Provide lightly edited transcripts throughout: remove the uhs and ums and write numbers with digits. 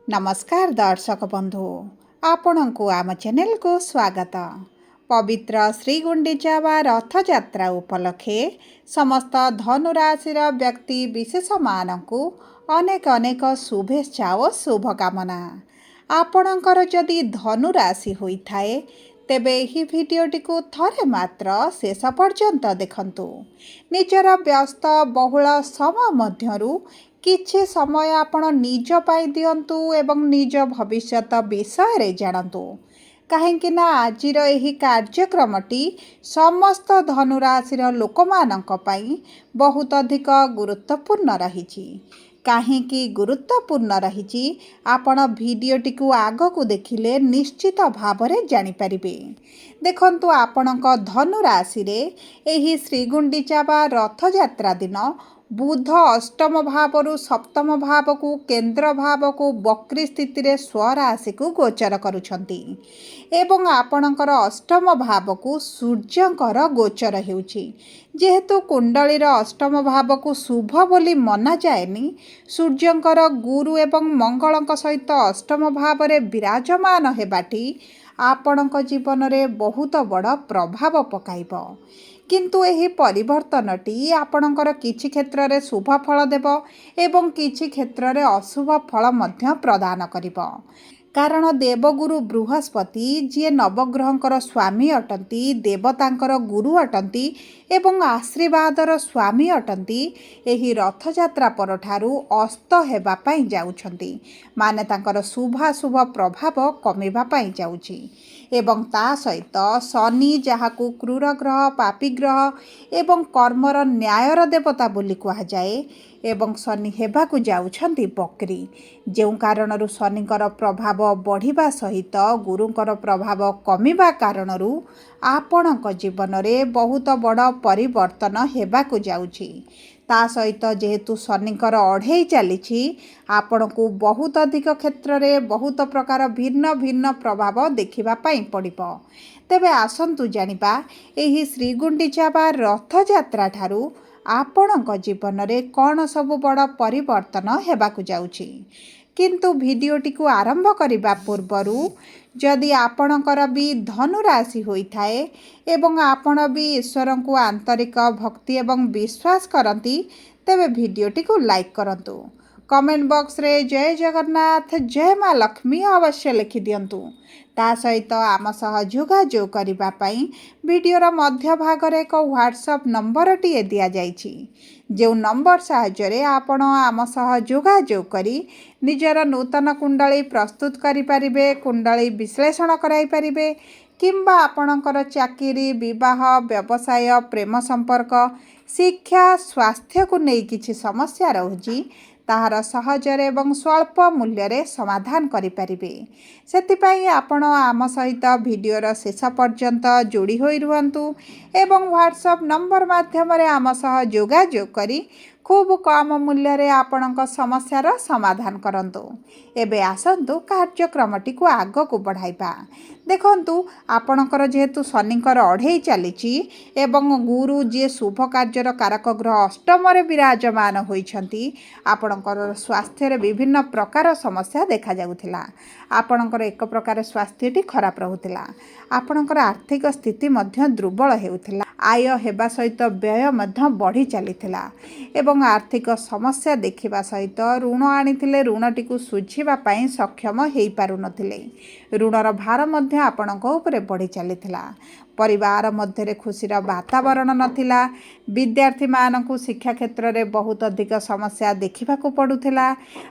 नमस्कार दर्शक बंधु आपण को आम चैनल को स्वागत। पवित्र श्री गुंडीचा वा रथयात्रा उपलक्षे समस्त धनुराशि व्यक्ति विशेष मानू अनेक अनेक शुभेच्छा और शुभकामना। आपणकर जदि धनुराशि होता है तेबे ही भिडटी को थरे मात्र शेष पर्यंत देखंतु। निजर व्यस्त बहुल समय मध्यरु किछि समय आपण निज पाई दियंतु एवं निज भविष्यत विषय रे जानतु। कहीं ना आजिर एही कार्यक्रमटी समस्त धनुराशिर लोकमानंक पई बहुत अधिक गुरुत्वपूर्ण रहिछि। कहीं गुरुत्वपूर्ण रहिछि आपण भिडियोटी को आग को देखिले निश्चित भावरे जानि परिबे। देखंतु आपणक धनुराशि रे एही श्रीगुंडीचा बा रथयात्रा दिन बुध अष्टम भावरु सप्तम भाव को केंद्र भाव को वक्री स्थिति रे स्वराशि को गोचर करुछंती एवं आपणकर अष्टम भाव को सूर्यंकर गोचर हेउछि। जेहेतु कुंडलीर अष्टम भाव को शुभ बोली मना जाएनी, सूर्यंकर गुरु एवं मंगलक सहित अष्टम भाव रे विराजमान हेबाटी आपणक जीवन रे बहुत बड़ प्रभाव पकाइब। किंतु एही परिवर्तनटी आपणकर किछि क्षेत्र रे शुभ फल देव एवं किछि क्षेत्र रे अशुभ फल मध्य प्रदान करिब। कारण देवगुरु बृहस्पति जी नवग्रहंकर स्वामी अटंती, देवतांकर गुरु अटंती एवं आशीर्वादर स्वामी अटंती। एही रथयात्रा परठारु अस्त हेबा पई जाउछंती, माने तांकर शुभाशुभ प्रभाव कमिबा पई जाउछि। एवं ता सहित शनि जहाकू क्रूर ग्रह, पापी ग्रह एवं कर्मर न्यायर देवता बोली कहा जाए एवं शनि हेबाकू जाउछंती बकरी। जेउ कारणरू शनिकर प्रभाव बढ़िबा सहित गुरुंकर प्रभाव कमिबा कारणरू आपणक जीवन में बहुत बड़ परिवर्तन हेबाकू जाउछि। ता सहित जेहेतु शनिकर अढ़ेई चली आपण को बहुत अधिक क्षेत्र में बहुत प्रकार भिन्न भिन्न प्रभाव देखा पड़िबो। तेबे आसंतु जानिबा एही श्रीगुंडीचा बा रथयात्रा ठारू आपणक जीवन में कौन सब बड़ परिवर्तन हेबाकू जाउछि। किंतु भिडियोटी को आरंभ करिबा पूर्वरु जदि आपणकर भी धनुराशि होइथाए एवं आपण भी ईश्वर को आंतरिक भक्ति एवं विश्वास करती तेबे भिडियोटी को लाइक करंतु। कमेंट बॉक्स रे जय जगन्नाथ जय माँ लक्ष्मी अवश्य लिखि दियंतु। ता सहित आम सह जोगाजोग करिबा पई वीडियोर मध्य भाग रे एक व्हाट्सएप नंबर टी दिया जाइछि। जो नंबर साहाय्य आपण आम सह जोगाजोग करी निजर नूतन कुंडली प्रस्तुत करि परिबे, कुंडली विश्लेषण कराई परिबे किंबा आपणकर चाकरी, विवाह, व्यवसाय, प्रेम संपर्क, शिक्षा, स्वास्थ्य को नहीं किछि समस्या रहुछि ताहार सहजरे एवं स्वल्प मूल्य रे समाधान करि परिबे। सेतिपई आपण आम सहित भिडियोर शेष पर्यंत जोड़ी होई रुहंतु एवं व्हाट्सएप नंबर माध्यम रे आम सह जोगाजोग करी खूब कम मूल्य रे आपणक समस्यार समाधान करंतु। एबे आसंतु कार्यक्रमटी को आग को बढ़ाइबा। देखंतु आपणकर जेहेतु शनिकर अढ़ेई चली एवं गुरु जी शुभ कार्यर कारक ग्रह अष्टम रे विराजमान होइछंती आपणकर स्वास्थ्य रे विभिन्न प्रकार समस्या देखा जाउथिला। आपणकर एक प्रकार स्वास्थ्यटी खराब रहुथिला। आपणकर आर्थिक स्थिति मध्य दुर्बल हेउथिला। आय हेबा सहित व्यय मध्य बढ़ी चलीथिला एवं आर्थिक समस्या देखिबा सहित ऋण आनिथिले ऋणटी को सुझिबा पई सक्षम हेई पारु नथिले। ऋणर भार मध्य आपणक उपरे बढ़ी चलीथिला। परिवार मध्य खुशीर वातावरण नथिला। विद्यार्थी मानकु शिक्षा क्षेत्र में बहुत अधिक समस्या देखा पड़ुथिला।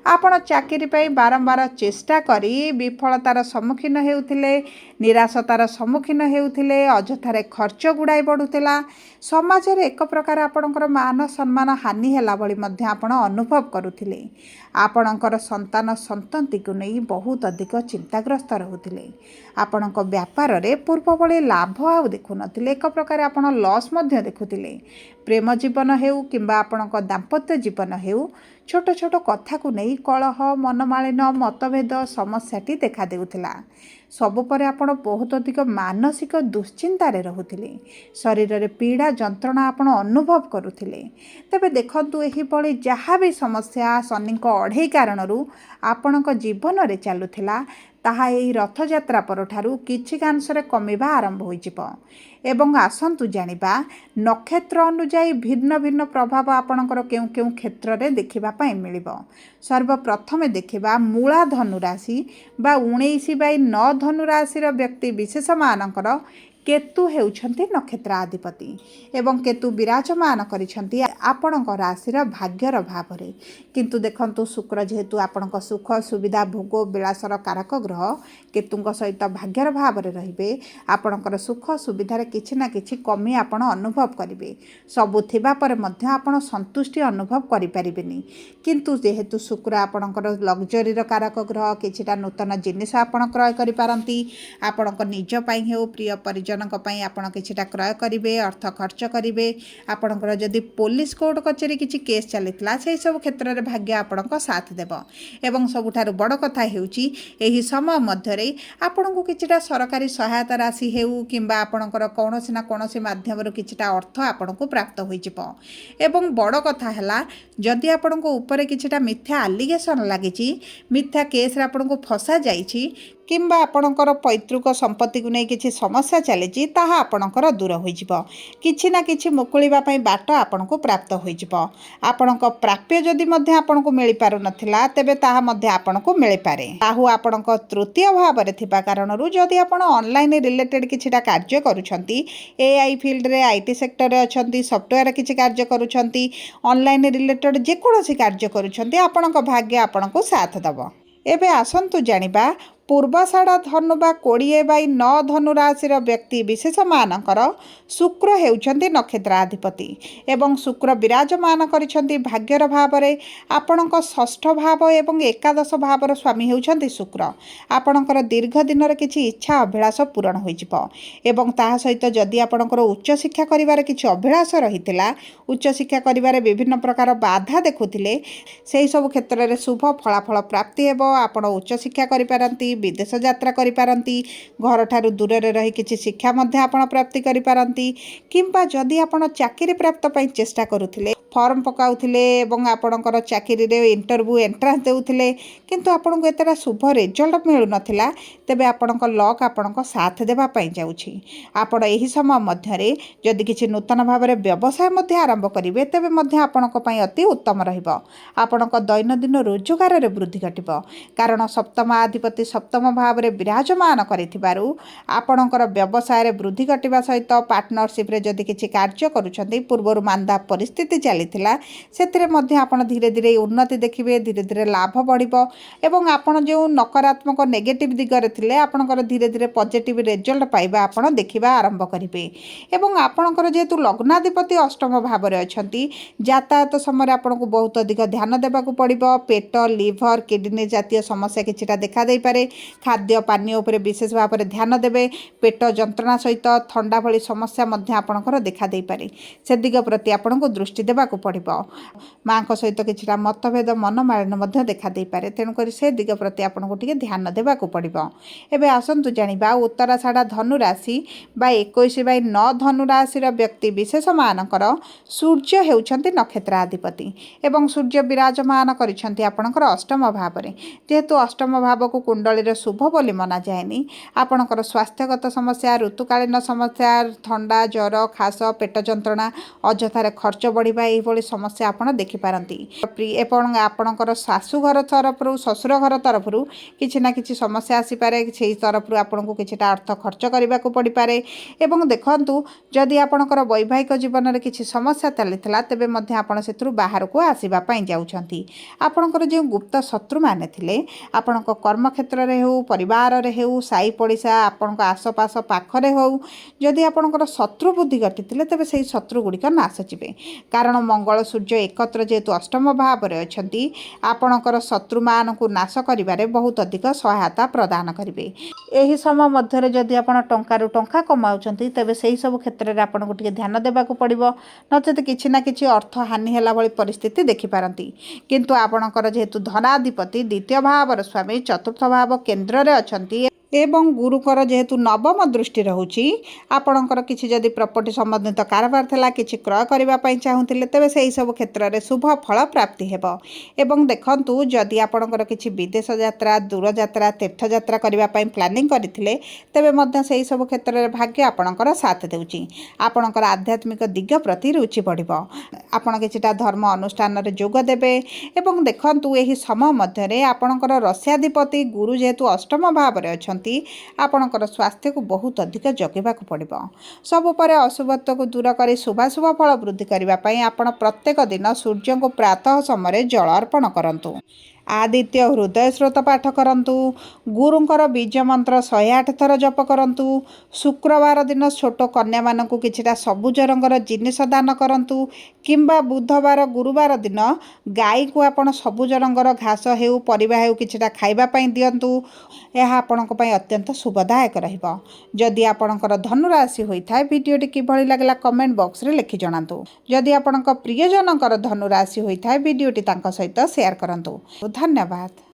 आपण चाकरी पई बारंबार चेष्टा करी विफलतार सम्मुखीन हेउथिले, निराशतार सम्मुखीन हेउथिले, अजथारे खर्च गुड़ाई बढ़ुथिला। समाज रे एक प्रकार आपणकर मान सम्मान हानि हेला भली मध्य आपण अनुभव करुथिले। आपणकर संतान संतति को नहीं बहुत अधिक चिंताग्रस्त रहुथिले। आपणक व्यापार रे पूर्व भली लाभ ଆଉ ଦେଖୁନଥିଲେ, ଏକ ପ୍ରକାର ଆପଣ ଲସ୍ ମଧ୍ୟ ଦେଖୁଥିଲେ। ପ୍ରେମ ଜୀବନ ହେଉ କିମ୍ବା ଆପଣଙ୍କ ଦାମ୍ପତ୍ୟ ଜୀବନ ହେଉ, ଛୋଟ ଛୋଟ କଥାକୁ ନେଇ କଳହ, ମନମାଳିନ, ମତଭେଦ ସମସ୍ୟାଟି ଦେଖା ଦେଉଥିଲା। ସବୁ ପରେ ଆପଣ ବହୁତ ଅଧିକ ମାନସିକ ଦୁଶ୍ଚିନ୍ତାରେ ରହୁଥିଲେ। ଶରୀରରେ ପୀଡ଼ା ଯନ୍ତ୍ରଣା ଆପଣ ଅନୁଭବ କରୁଥିଲେ। ତେବେ ଦେଖନ୍ତୁ, ଏହିଭଳି ଯାହା ବି ସମସ୍ୟା ଶନିଙ୍କ ଅଢ଼େଇ କାରଣରୁ ଆପଣଙ୍କ ଜୀବନରେ ଚାଲୁଥିଲା, ତାହା ଏହି ରଥଯାତ୍ରା ପରଠାରୁ କିଛି କାଂଶରେ କମିବା ଆରମ୍ଭ ହୋଇଯିବ। ଏବଂ ଆସନ୍ତୁ ଜାଣିବା, ନକ୍ଷତ୍ର ଅନୁଯାୟୀ ଭିନ୍ନ ଭିନ୍ନ ପ୍ରଭାବ ଆପଣଙ୍କର କେଉଁ କେଉଁ କ୍ଷେତ୍ରରେ ଦେଖିବା ପାଇଁ ମିଳିବ। ସର୍ବପ୍ରଥମେ ଦେଖିବା ମୂଳା ଧନୁରାଶି ବା 19/9 ଧନୁରାଶିର ବ୍ୟକ୍ତି ବିଶେଷମାନଙ୍କର କେତୁ ହେଉଛନ୍ତି ନକ୍ଷତ୍ରାଧିପତି ଏବଂ କେତୁ ବିରାଜମାନ କରିଛନ୍ତି ଆପଣଙ୍କ ରାଶିର ଭାଗ୍ୟର ଭାବରେ। କିନ୍ତୁ ଦେଖନ୍ତୁ, ଶୁକ୍ର ଯେହେତୁ ଆପଣଙ୍କ ସୁଖ ସୁବିଧା ଭୋଗ ବିଳାସର କାରକ ଗ୍ରହ, କେତୁଙ୍କ ସହିତ ଭାଗ୍ୟର ଭାବରେ ରହିବେ, ଆପଣଙ୍କର ସୁଖ ସୁବିଧାରେ କିଛି ନା କିଛି କମି ଆପଣ ଅନୁଭବ କରିବେ। ସବୁ ଥିବା ପରେ ମଧ୍ୟ ଆପଣ ସନ୍ତୁଷ୍ଟି ଅନୁଭବ କରିପାରିବେନି। କିନ୍ତୁ ଯେହେତୁ ଶୁକ୍ର ଆପଣଙ୍କର ଲକ୍ଜରିର କାରକ ଗ୍ରହ, କିଛିଟା ନୂତନ ଜିନିଷ ଆପଣ କ୍ରୟ କରିପାରନ୍ତି। ଆପଣଙ୍କ ନିଜ ପାଇଁ ହେଉ, ପ୍ରିୟ ପରିଜନଙ୍କ ପାଇଁ ଆପଣ କିଛିଟା କ୍ରୟ କରିବେ, ଅର୍ଥ ଖର୍ଚ୍ଚ କରିବେ। ଆପଣଙ୍କର ଯଦି ପୋଲିସ କୋର୍ଟ କଚେରୀ କିଛି କେସ୍ ଚାଲିଥିଲା, ସେହିସବୁ କ୍ଷେତ୍ରରେ ଭାଗ୍ୟ ଆପଣଙ୍କ ସାଥ ଦେବ। ଏବଂ ସବୁଠାରୁ ବଡ଼ କଥା ହେଉଛି, ଏହି ସମୟ ମଧ୍ୟରେ ଆପଣଙ୍କୁ କିଛିଟା ସରକାରୀ ସହାୟତା ରାଶି ହେଉ କିମ୍ବା ଆପଣଙ୍କର କୌଣସି ନା କୌଣସି ମାଧ୍ୟମରୁ କିଛିଟା ଅର୍ଥ ଆପଣଙ୍କୁ ପ୍ରାପ୍ତ ହୋଇଯିବ। ଏବଂ ବଡ଼ କଥା ହେଲା, ଯଦି ଆପଣଙ୍କ ଉପରେ କିଛିଟା ମିଥ୍ୟା ଆଲିଗେସନ୍ ଲାଗିଛି, ମିଥ୍ୟା କେସ୍ରେ ଆପଣଙ୍କୁ ଫସା ଯାଇଛି କିମ୍ବା ଆପଣଙ୍କର ପୈତୃକ ସମ୍ପତ୍ତିକୁ ନେଇ କିଛି ସମସ୍ୟା ଚାଲିଛି, ତାହା ଆପଣଙ୍କର ଦୂର ହୋଇଯିବ। କିଛି ନା କିଛି ମୁକୁଳିବା ପାଇଁ ବାଟ ଆପଣଙ୍କୁ ପ୍ରାପ୍ତ ହୋଇଯିବ। ଆପଣଙ୍କ ପ୍ରାପ୍ୟ ଯଦି ମଧ୍ୟ ଆପଣଙ୍କୁ ମିଳିପାରୁନଥିଲା, ତେବେ ତାହା ମଧ୍ୟ ଆପଣଙ୍କୁ ମିଳିପାରେ। ରାହୁ ଆପଣଙ୍କ ତୃତୀୟ ଭାବରେ ଥିବା କାରଣରୁ ଯଦି ଆପଣ ଅନଲାଇନ୍ ରିଲେଟେଡ୍ କିଛିଟା କାର୍ଯ୍ୟ କରୁଛନ୍ତି, AI ଫିଲ୍ଡରେ, IT ସେକ୍ଟରରେ ଅଛନ୍ତି, ସଫ୍ଟୱେୟାର କିଛି କାର୍ଯ୍ୟ କରୁଛନ୍ତି, ଅନଲାଇନ୍ ରିଲେଟେଡ୍ ଯେକୌଣସି କାର୍ଯ୍ୟ କରୁଛନ୍ତି, ଆପଣଙ୍କ ଭାଗ୍ୟ ଆପଣଙ୍କୁ ସାଥ ଦେବ। ଏବେ ଆସନ୍ତୁ ଜାଣିବା, ପୂର୍ବଷାଢ଼ ଧନୁ ବା 20/9 ଧନୁରାଶିର ବ୍ୟକ୍ତି ବିଶେଷମାନଙ୍କର ଶୁକ୍ର ହେଉଛନ୍ତି ନକ୍ଷତ୍ରାଧିପତି ଏବଂ ଶୁକ୍ର ବିରାଜମାନ କରିଛନ୍ତି ଭାଗ୍ୟର ଭାବରେ। ଆପଣଙ୍କ ଷଷ୍ଠ ଭାବ ଏବଂ ଏକାଦଶ ଭାବର ସ୍ୱାମୀ ହେଉଛନ୍ତି ଶୁକ୍ର। ଆପଣଙ୍କର ଦୀର୍ଘ ଦିନର କିଛି ଇଚ୍ଛା ଅଭିଳାଷ ପୂରଣ ହୋଇଯିବ ଏବଂ ତାହା ସହିତ ଯଦି ଆପଣଙ୍କର ଉଚ୍ଚଶିକ୍ଷା କରିବାର କିଛି ଅଭିଳାଷ ରହିଥିଲା, ଉଚ୍ଚଶିକ୍ଷା କରିବାରେ ବିଭିନ୍ନ ପ୍ରକାର ବାଧା ଦେଖୁଥିଲେ, ସେହିସବୁ କ୍ଷେତ୍ରରେ ଶୁଭ ଫଳାଫଳ ପ୍ରାପ୍ତି ହେବ। ଆପଣ ଉଚ୍ଚଶିକ୍ଷା କରିପାରନ୍ତି, ବିଦେଶ ଯାତ୍ରା କରିପାରନ୍ତି, ଘରଠାରୁ ଦୂରରେ ରହି କିଛି ଶିକ୍ଷା ମଧ୍ୟ ଆପଣ ପ୍ରାପ୍ତି କରିପାରନ୍ତି। କିମ୍ବା ଯଦି ଆପଣ ଚାକିରି ପ୍ରାପ୍ତ ପାଇଁ ଚେଷ୍ଟା କରୁଥିଲେ, ଫର୍ମ ପକାଉଥିଲେ ଏବଂ ଆପଣଙ୍କର ଚାକିରିରେ ଇଣ୍ଟରଭ୍ୟୁ ଏଣ୍ଟ୍ରାନ୍ସ ଦେଉଥିଲେ, କିନ୍ତୁ ଆପଣଙ୍କୁ ଏତେଟା ଶୁଭ ରେଜଲ୍ଟ ମିଳୁନଥିଲା, ତେବେ ଆପଣଙ୍କ ଲକ୍ ଆପଣଙ୍କ ସାଥ ଦେବା ପାଇଁ ଯାଉଛି। ଆପଣ ଏହି ସମୟ ମଧ୍ୟରେ ଯଦି କିଛି ନୂତନ ଭାବରେ ବ୍ୟବସାୟ ମଧ୍ୟ ଆରମ୍ଭ କରିବେ, ତେବେ ମଧ୍ୟ ଆପଣଙ୍କ ପାଇଁ ଅତି ଉତ୍ତମ ରହିବ। ଆପଣଙ୍କ ଦୈନନ୍ଦିନ ରୋଜଗାରରେ ବୃଦ୍ଧି ଘଟିବ, କାରଣ ସପ୍ତମ ଅଧିପତି ସପ୍ତମ ଭାବରେ ବିରାଜମାନ କରିଥିବାରୁ ଆପଣଙ୍କର ବ୍ୟବସାୟରେ ବୃଦ୍ଧି ଘଟିବା ସହିତ ପାର୍ଟନରସିପ୍ରେ ଯଦି କିଛି କାର୍ଯ୍ୟ କରୁଛନ୍ତି, ପୂର୍ବରୁ ମାନ୍ଦା ପରିସ୍ଥିତି ଚାଲିଥିଲା, ସେଥିରେ ମଧ୍ୟ ଆପଣ ଧୀରେ ଧୀରେ ଉନ୍ନତି ଦେଖିବେ, ଧୀରେ ଧୀରେ ଲାଭ ବଢ଼ିବ ଏବଂ ଆପଣ ଯେଉଁ ନକାରାତ୍ମକ ନେଗେଟିଭ୍ ଦିଗରେ ଥିଲେ, ଆପଣଙ୍କର ଧୀରେ ଧୀରେ ପଜିଟିଭ୍ ରେଜଲ୍ଟ ପାଇବା ଆପଣ ଦେଖିବା ଆରମ୍ଭ କରିବେ। ଏବଂ ଆପଣଙ୍କର ଯେହେତୁ ଲଗ୍ନାଧିପତି ଅଷ୍ଟମ ଭାବରେ ଅଛନ୍ତି, ଯାତାୟାତ ସମୟରେ ଆପଣଙ୍କୁ ବହୁତ ଅଧିକ ଧ୍ୟାନ ଦେବାକୁ ପଡ଼ିବ। ପେଟ, ଲିଭର, କିଡନୀ ଜାତୀୟ ସମସ୍ୟା କିଛିଟା ଦେଖା ଦେଇପାରେ। ଖାଦ୍ୟ ପାନୀୟ ଉପରେ ବିଶେଷ ଭାବରେ ଧ୍ୟାନ ଦେବେ। ପେଟ ଯନ୍ତ୍ରଣା ସହିତ ଥଣ୍ଡା ଭଳି ସମସ୍ୟା ମଧ୍ୟ ଆପଣଙ୍କର ଦେଖା ଦେଇପାରେ, ସେ ଦିଗ ପ୍ରତି ଆପଣଙ୍କୁ ଦୃଷ୍ଟି ଦେବାକୁ ପଡ଼ିବ। ମାଆଙ୍କ ସହିତ କିଛିଟା ମତଭେଦ, ମନମାଳିନ ମଧ୍ୟ ଦେଖା ଦେଇପାରେ, ତେଣୁକରି ସେ ଦିଗ ପ୍ରତି ଆପଣଙ୍କୁ ଟିକେ ଧ୍ୟାନ ଦେବାକୁ ପଡ଼ିବ। ଏବେ ଆସନ୍ତୁ ଜାଣିବା, ଉତ୍ତରାଷାଢ଼ ଧନୁରାଶି ବା 21/9 ଧନୁରାଶିର ବ୍ୟକ୍ତି ବିଶେଷମାନଙ୍କର ସୂର୍ଯ୍ୟ ହେଉଛନ୍ତି ନକ୍ଷତ୍ରାଧିପତି ଏବଂ ସୂର୍ଯ୍ୟ ବିରାଜମାନ କରିଛନ୍ତି ଆପଣଙ୍କର ଅଷ୍ଟମ ଭାବରେ। ଯେହେତୁ ଅଷ୍ଟମ ଭାବକୁ କୁଣ୍ଡଳୀରେ ଶୁଭ ବୋଲି ମନାଯାଏନି, ଆପଣଙ୍କର ସ୍ୱାସ୍ଥ୍ୟଗତ ସମସ୍ୟା, ଋତୁକାଳୀନ ସମସ୍ୟା, ଥଣ୍ଡା, ଜ୍ୱର, ଖାସ, ପେଟ ଯନ୍ତ୍ରଣା, ଅଯଥାରେ ଖର୍ଚ୍ଚ ବଢ଼ିବା, ଏହିଭଳି ସମସ୍ୟା ଆପଣ ଦେଖିପାରନ୍ତି। ଏବଂ ଆପଣଙ୍କର ଶାଶୁଘର ତରଫରୁ, ଶ୍ୱଶୁର ଘର ତରଫରୁ କିଛି ନା କିଛି ସମସ୍ୟା ଆସିପାରେ, ସେହି ତରଫରୁ ଆପଣଙ୍କୁ କିଛିଟା ଅର୍ଥ ଖର୍ଚ୍ଚ କରିବାକୁ ପଡ଼ିପାରେ। ଏବଂ ଦେଖନ୍ତୁ, ଯଦି ଆପଣଙ୍କର ବୈବାହିକ ଜୀବନରେ କିଛି ସମସ୍ୟା ଚାଲିଥିଲା, ତେବେ ମଧ୍ୟ ଆପଣ ସେଥିରୁ ବାହାରକୁ ଆସିବା ପାଇଁ ଯାଉଛନ୍ତି। ଆପଣଙ୍କର ଯେଉଁ ଗୁପ୍ତ ଶତ୍ରୁମାନେ ଥିଲେ, ଆପଣଙ୍କ କର୍ମକ୍ଷେତ୍ରରେ ହେଉ, ପରିବାରରେ ହେଉ, ସାହି ପଡ଼ିଶା, ଆପଣଙ୍କ ଆସପାସ ପାଖରେ ହେଉ, ଯଦି ଆପଣଙ୍କର ଶତ୍ରୁ ବୁଦ୍ଧି ଘଟିଥିଲେ, ତେବେ ସେହି ଶତ୍ରୁ ଗୁଡ଼ିକ ନାଶ ଯିବେ। କାରଣ मंगल सूर्य एकत्र जेहेतु अष्टम भाव में अच्छा आपणकर शत्रु मान को नाश करिबारे बहुत अधिक सहायता प्रदान करेंगे। यही समय मध्य जदि आप टंकारु टंका कमाउछंती तेबे सही सब क्षेत्र में आपको टिके ध्यान देवाक पड़ो नचेत किछि ना किछि अर्थ हानि हैला भली परिस्थिति देखिपारती। किंतु आपणकर जेहेतु धनाधिपति द्वितीय भावर स्वामी चतुर्थ भाव केन्द्र में अछंती एवं गुरुकर जेहेतु नवम दृष्टि रोचे आपणकर किसी जदि प्रॉपर्टी संबंधित कारोबार थिला किछि क्रय करने चाहूले तेबे से सब क्षेत्र में शुभ फल प्राप्ति हेबो। एवं देखंतु जदि आपणकर किछि विदेश यात्रा दूर यात्रा तीर्थ यात्रा करने प्लानिंग करथिले तेबे मध्य से सब क्षेत्र में भाग्य आपणकर साथ देउची। आपणकर आध्यात्मिक दिग प्रति रुचि बढ़िबो। आपण किछिटा धर्म अनुष्ठान रे जोग देबे एवं देखंतु एही समय मध्य आपणकर रस्याधिपति गुरु जेहेतु अष्टम भाव में अच्छा आपणकर स्वास्थ्य को बहुत अधिक जगेवाक पड़ो। सबुपर अशुभत्व को दूर कर शुभाशुभ फल वृद्धि करने आपण प्रत्येक दिन सूर्य को प्रातः समय जल अर्पण करंतु। आदित्य हृदय स्रोत पाठ करंतु। गुरुंकर बीज मंत्र 108 थर जप करंतु। शुक्रवार दिन छोट कन्या मानकु किछिटा सबुज रंगर जिनिस दान करंतु किंबा बुधवार गुरुवार दिन गाई को आपण सबुज रंगर घास हेउ परिबा हेउ किछिटा खाइबा पई दियंतु। यह आपणक पई अत्यंत शुभदायक रहिबो। जदि आपणकर धनु राशि होइथाय वीडियोटी किभଳି लागला कमेंट बॉक्स रे लिखि जणांतु। जदि आपणक प्रियजनकर धनु राशि होइथाय वीडियोटी तांका सहित शेयर करंतु। धन्यवाद।